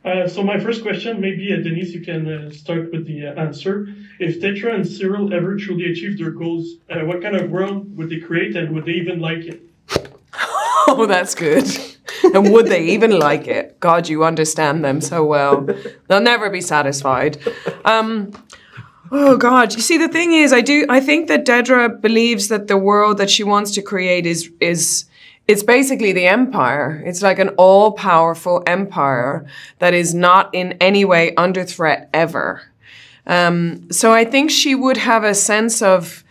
So my first question, maybe Denise, you can start with the answer. If Tetra and Cyril ever truly achieve their goals, what kind of world would they create, and would they even like it? Oh, that's good. And would they even like it? God, you understand them so well. They'll never be satisfied. Oh God! You see, the thing is, I think that Dedra believes that the world that she wants to create it's basically the empire. It's like an all-powerful empire that is not in any way under threat ever. So I think she would have a sense of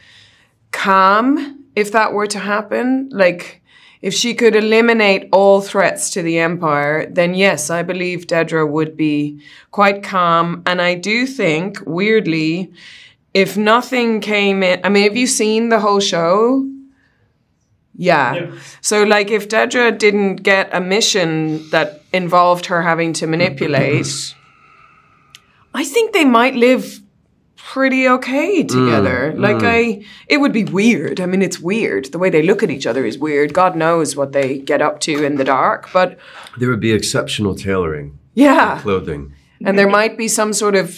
calm if that were to happen. Like, if she could eliminate all threats to the empire, then yes, I believe Dedra would be quite calm. And I do think, weirdly, if nothing came in... I mean, have you seen the whole show? Yeah. So, like, if Dedra didn't get a mission that involved her having to manipulate, I think they might live pretty okay together. It would be weird. I mean, it's weird. The way they look at each other is weird. God knows what they get up to in the dark, but... There would be exceptional tailoring. Yeah. Clothing. And there might be some sort of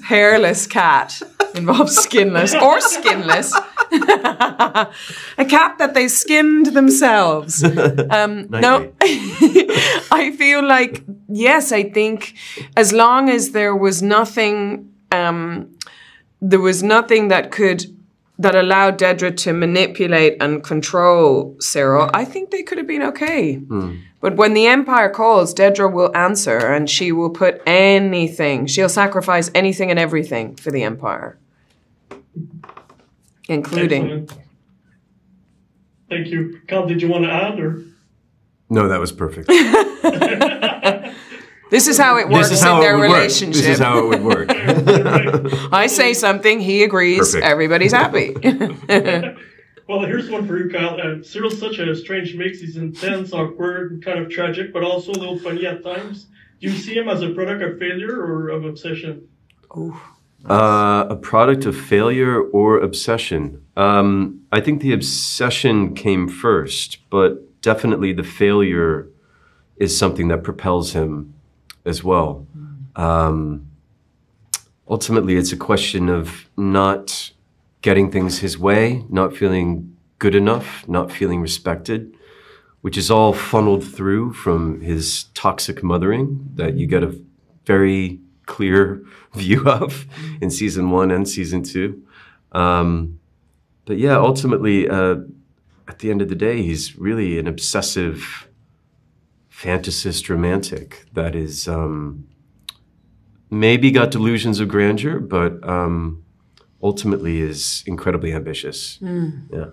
hairless cat involved, skinless or skinless. A cat that they skinned themselves. No, I feel like, yes, I think as long as there was nothing that allowed Dedra to manipulate and control Cyril, I think they could have been okay. But when the Empire calls, Dedra will answer, and she will put anything. She'll sacrifice anything and everything for the Empire. Including... Excellent. Thank you. Carl, did you want to add, or...? No, that was perfect. This is how it works in their relationship. This is how it would work. I say something, he agrees, perfect. Everybody's happy. Well, here's one for you, Kyle. Cyril's such a strange mix. He's intense, awkward, kind of tragic, but also a little funny at times. Do you see him as a product of failure or of obsession? A product of failure or obsession. I think the obsession came first, but definitely the failure is something that propels him as well. Ultimately, it's a question of not getting things his way, not feeling good enough, not feeling respected, which is all funneled through from his toxic mothering that you get a very clear view of in season 1 and season 2. But yeah, ultimately, at the end of the day, he's really an obsessive fantasist romantic that is maybe got delusions of grandeur, but ultimately is incredibly ambitious. Yeah.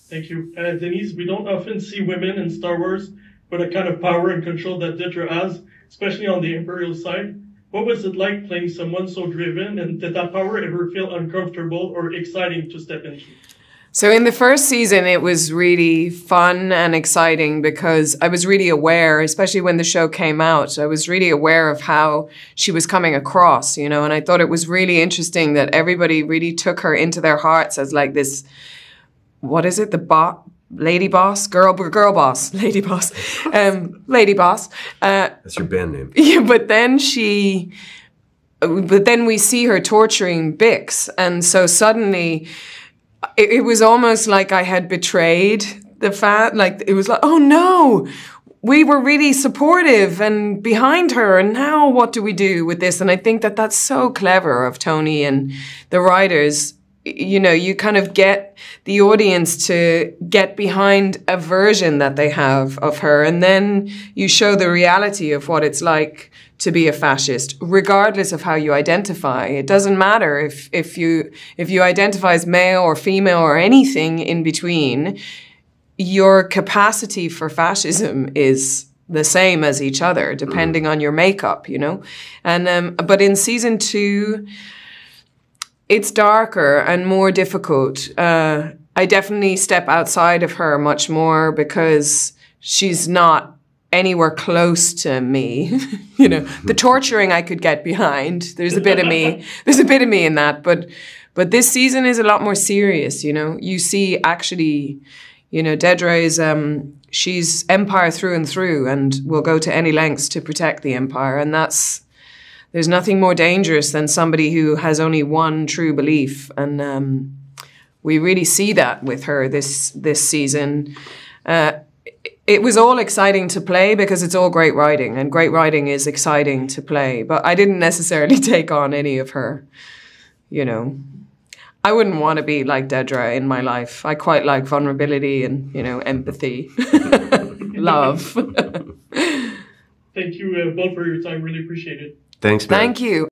Thank you. Denise, we don't often see women in Star Wars with a kind of power and control that Dedra has, especially on the Imperial side. What was it like playing someone so driven, and did that power ever feel uncomfortable or exciting to step into? So in the first season, it was really fun and exciting because I was really aware, especially when the show came out, I was really aware of how she was coming across, you know, and I thought it was really interesting that everybody really took her into their hearts as like this, what is it, lady boss, girl boss, lady boss, lady boss. That's your band name. Yeah, but then we see her torturing Bix, and so suddenly... It was almost like I had betrayed the fact, like, it was like, oh no, we were really supportive and behind her, and now what do we do with this? And I think that that's so clever of Tony and the writers. You know, you kind of get the audience to get behind a version that they have of her, and then you show the reality of what it's like to be a fascist, regardless of how you identify. It doesn't matter if you identify as male or female or anything in between. Your capacity for fascism is the same as each other, depending on your makeup, you know. And but in season 2, it's darker and more difficult. I definitely step outside of her much more because she's not anywhere close to me. You know, the torturing I could get behind. There's a bit of me. There's a bit of me in that. But this season is a lot more serious, you know. You see actually, you know, Dedra is, she's empire through and through, and will go to any lengths to protect the empire. And there's nothing more dangerous than somebody who has only one true belief. And we really see that with her this season. It was all exciting to play because it's all great writing, and great writing is exciting to play. But I didn't necessarily take on any of her, I wouldn't want to be like Dedra in my life. I quite like vulnerability and, empathy, love. Thank you both for your time. Really appreciate it. Thanks, man. Thank you.